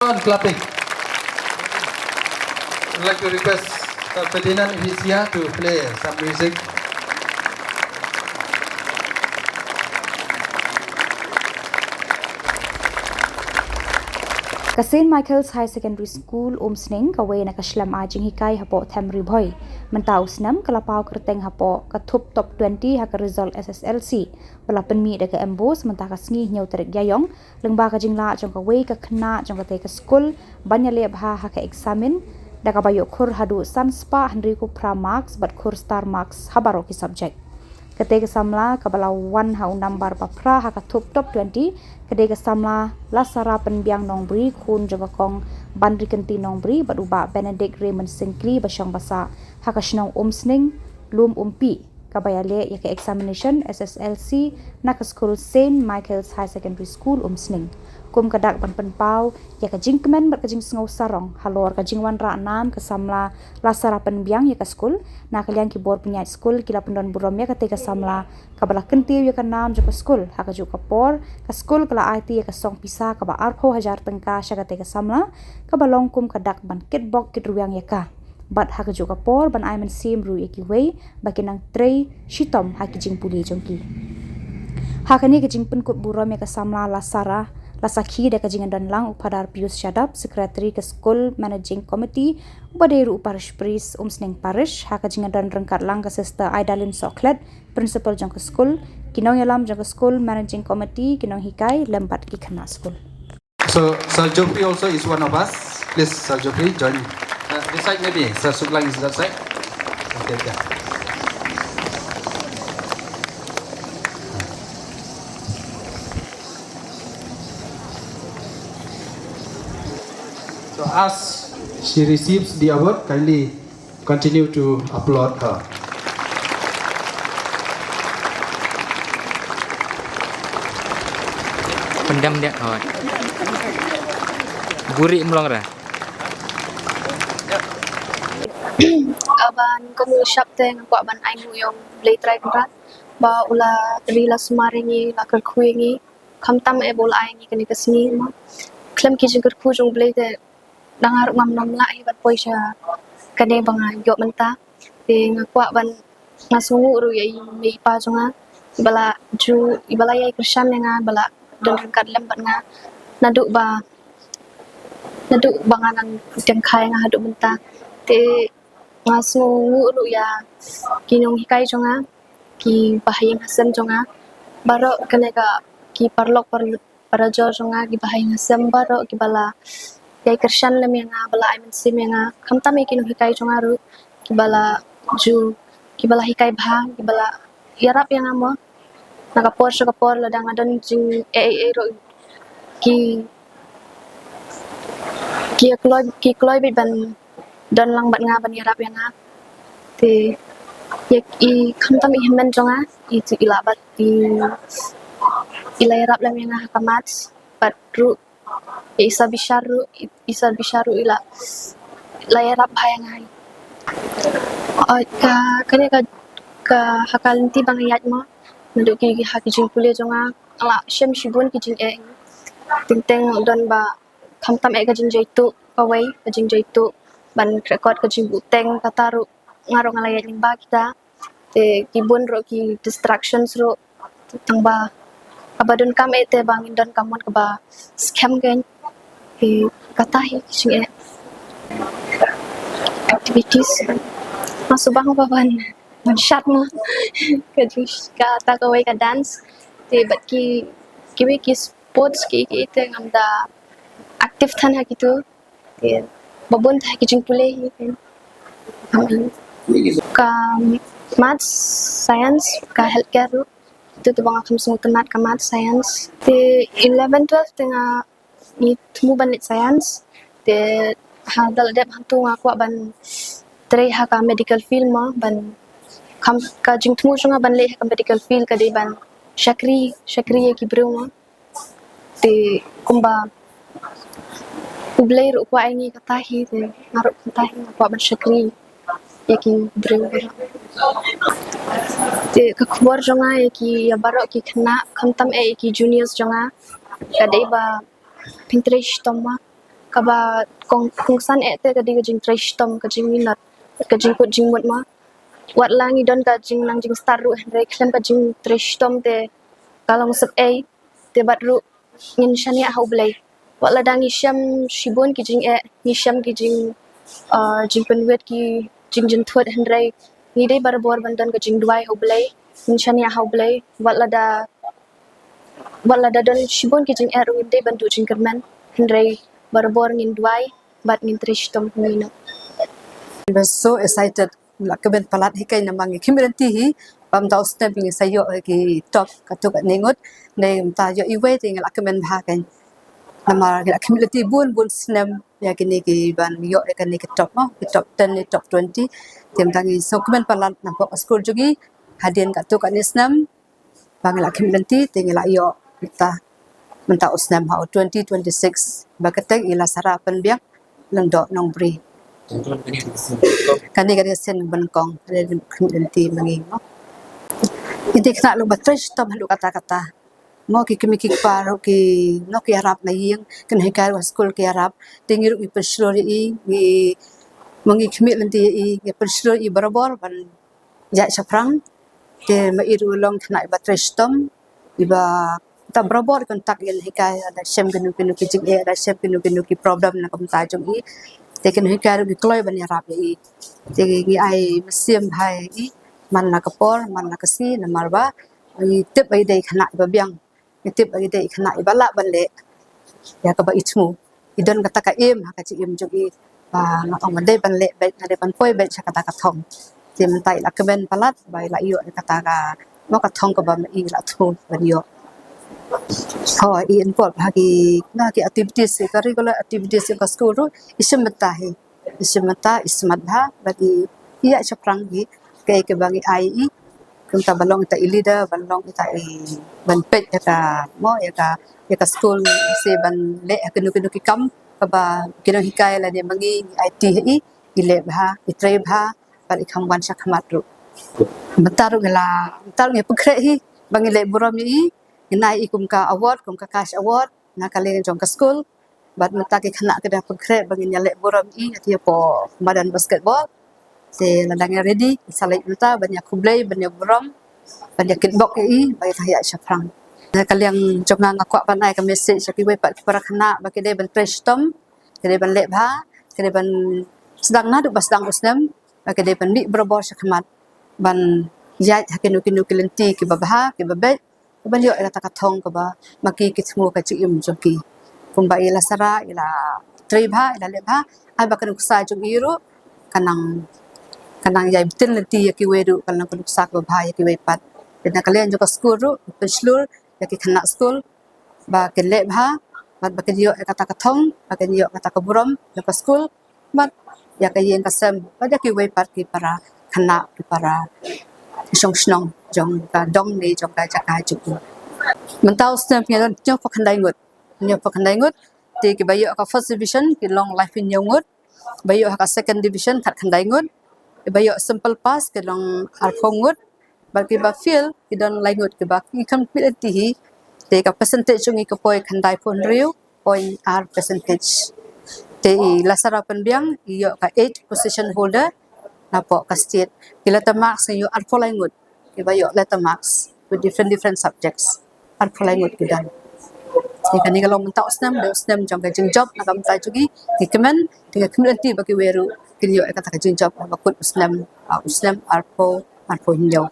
sound clapping. I'd like to request Ferdinand if he's here to play some music. St. Michael's High Secondary School Sning kaway na kaslam ajing hikay hapo Temri Boy. Mentaus nam kalapau kerteng hapo katup top 20 haka Result SSLC. Bala penmi daga embos mentaka sngi nyau terik gayong lengba ka jingla jong kaway ka kena jong ka te ka school banya le bha haka examen daga bayo khur hadu sanspa Henriku pra marks but khur star marks habaro ki subject. Ketika Samla kabala 1 hau number papra haka top 20 ketika Samla lasara penbiang nongbri kun jaga kong bandri kenti nongbri baduba Benedict Raymond Sinkri basyang basa haka shnong sning lum umpi kabayale yake examination SSLC nak school St. Michael's High Secondary School sning kum kadak ban penpau yaka jingkemen ber kajing sngau sarong halor kajing wan ra nam ke Samla lasara penbiang yaka school na kalian Khubor punya school kila pendon burom ya ketika Samla kabala kentiu yaka nam jaka school haka ju Khubor ka school kala IT yaka song pisa kaba arpo hajar tengka syaka teka Samla kabalong kum kadak ban kitbok kitruang yaka bat haka ju Khubor ban aimen sim ru yaki way bakinang trei shitom haki jing puli jongki haka ni kajing Pynkup burom yaka Samla lasara Lasaki da kajingan dan lang upadar Pius Shadap, Sekretari ke School Managing Committee, upaderu uparish pris sning parish, ha kajingan dan rengkat lang ke Sister Aidalin Soklet, Principal jang ke school, kinong yalam jang ke School Managing Committee, kinong hikai lembat ki kena school. So Sir Jopri also is one of us. Please Sir Jopri join. This side maybe. Sir Suklang is that side. Okay. So as she receives the award, kindly continue to applaud her. Pendam dia kawan. Guri melong dah. Aban kamu syap teng ko aban ainu yang play try kan ba ula rila sumaringi la kerkuingi kamtam e bol aingi kani kasni ma klem ki jing kerku jong play te dangar ngam nam la hibat poisha kane banga yo menta te ngakwa ban ngasungu ru yai mi pa jonga bala ju ibala yai krishan nga bala don kat lembat nga naduk banganan tengkai nga haduk menta te ngasungu ru ya kinong hikai jonga ki bahayang hasem jonga baro kane ka ki parlok para jo jonga ki bahayang hasem baro ki bala yai kershan lem yang bala aimen sim yang kamta me kinu hikai jongaru kibala ju kibala hikai bha kibala yarap yang amo nakapor syakapor ladang adon jing ro ki kloy bit ban don lang bat nga ban yarap yang te yak I kamta me himen jonga itu ilabat ila yarap lem yang kamat bat ru isa bisharu ila layarap bayang hai ka hakalinti bang yat mo nduk ki haki jing pule jonga ala shem shibun ki jing e tinteng don ba kamtam e ka jing jaitu kawai ka jing jaitu ban record ka jing buteng kataru ngaro ngalayat limba kita te kibun ro ki distractions ro tangba abadun kam ete bangin don kamon ka ba scam gen kata hi sing activities masubang baban shot mo ka kawai ka dance te bat ki sports ki ite ngamda active than ha gitu te babun tha ki jing pule hi ka maths science ka healthcare itu tu bang akan semua tenat ka math science te 11 12 tengah ni temu banit science te hadal dep hantu aku ban tre ha ka medical field ma ban kam ka jing temu junga ban le ka medical field ka de ban shakri ki bro ma te kumba ublay ru ko ai ni katahi te ngaru katahi ko ban shakri yaki bro te ka khubor jonga yaki ya baro ki khna kamtam e ki juniors jonga kadai ba pinterest toma kaba kongsan te kadi kajing trishtom kajing minat kajing put jing mut ma wat langi don kajing nang jing start ru hendrai klem kajing trishtom te kalau musab te bat ru ngin shania hau blai wat ladang isham shibun ki jing isham ki jing jing penwet ki jing thuat hendrai ni dei bar bor bandan kajing duai hau blai ngin shania hau blai wat lada don shibun ki jing ru dei bantu jing kerman hendrai bar ngin duai bat ngin trishtom ngino. I was so excited. Lakaben palat hikai namang community hi pam tau stepping sayo ki top katuk ningot nei ta yo iwe ting lakaben bha kan namar community bun snem ya kini ki ban yo kan ki top 10 ni top 20 tim tangi so kemen palat nampak skul jugi hadin katuk ni snem bang community ting yo kita mentau snem ha 2026 bakatek ila sarapan biak lengdok nong bri kani kani sen benkong ada community menging ini kena lu batrish tom lu kata-kata mo ki kimi ki paro ki no ki arab na yeng kan hekar wa school ki arab tingir i perslori i mangi community i perslori i barabor ban ya saprang ke ma iru long kena batrish tom iba ta barabor kontak yen hekar ada sem genu ki jing ada sem genu ki problem na kom ta jong i tekin hikar gi kloy ban yarap i tegi ai mesim hai i man na kapor man na kasi na marba i tip ai dei khana ba biang i tip ai dei khana i bala ban le ya ka ba itmu idon kata ka im ha ka chi im jogi ba na ong ban dei ban le ba na de ban poi ba cha kata ka thong tim tai la ka ben palat bai la yo kata ka mo ka thong ka ba i la thu ban yo involved hagi na ki activities curricular activities ka school ro ismata ismat bha bagi iya chaprang gi ke bangi ai kunta balong ta leader balong ta ban pet ka mo ya ka school se ban le kenu ki kam ka ba kenu hikai la de bangi IT ile bha itre bha par ikham wan shakhamat ro mataru nge pukre hi bangi le burom ni inai ikum ka award kum ka cash award na kali jong ka school bat mata ki khana ke da pukre bangi nyale burom i atia po madan basketball se ladang ready salai mata banyak kublai banyak burom banyak kitbok i bai thaya shafrang na kali yang jong nga kwa panai ka message ki wei pat para khana ba ke de ban fresh tom ke de ban le bha ke de ban sedang na du basdang usnam ba ke de ban mi berobor shakmat ban yai hakenu kilenti ki babha ki babe ban yo ila takathong ka ba maki kitmu ka chi im joki kumba ila sara ila trebha ila lebha ai ba kan kusa jong iro kanang yai bitin lenti ki wedu kanang kun kusa ka bha ki we pat dena kalian jo ka school ru penslur ya ki khana school ba ke lebha bat ba ke yo kata kathong ba ke yo kata ka burom jo ka school mat ya ka yen ka sem ba ja ki we pat ki para khana ki para Shillong jong ka dong ni jong ka chaka chu mentau stem nya nyo pakhandai ngut ti ki bayo ka first division ki long life in ngut bayo ka second division khat khandai ngut bayo simple pass ki long arphong ngut ba ki ba feel ki don lai ngut ki ba ki completely hi te ka percentage ngi ka poi khandai phon riu point r percentage te lasara penbiang yo ka 8 position holder napo ka state kila ta marks yo arpho language kiba yo letter marks with different subjects arpho language kidan ikan ni kalau mentau snam jong ka jing job na kam ta jugi kikemen tiga community bagi weru kin yo kata ka jing job bakut snam arpho hinyo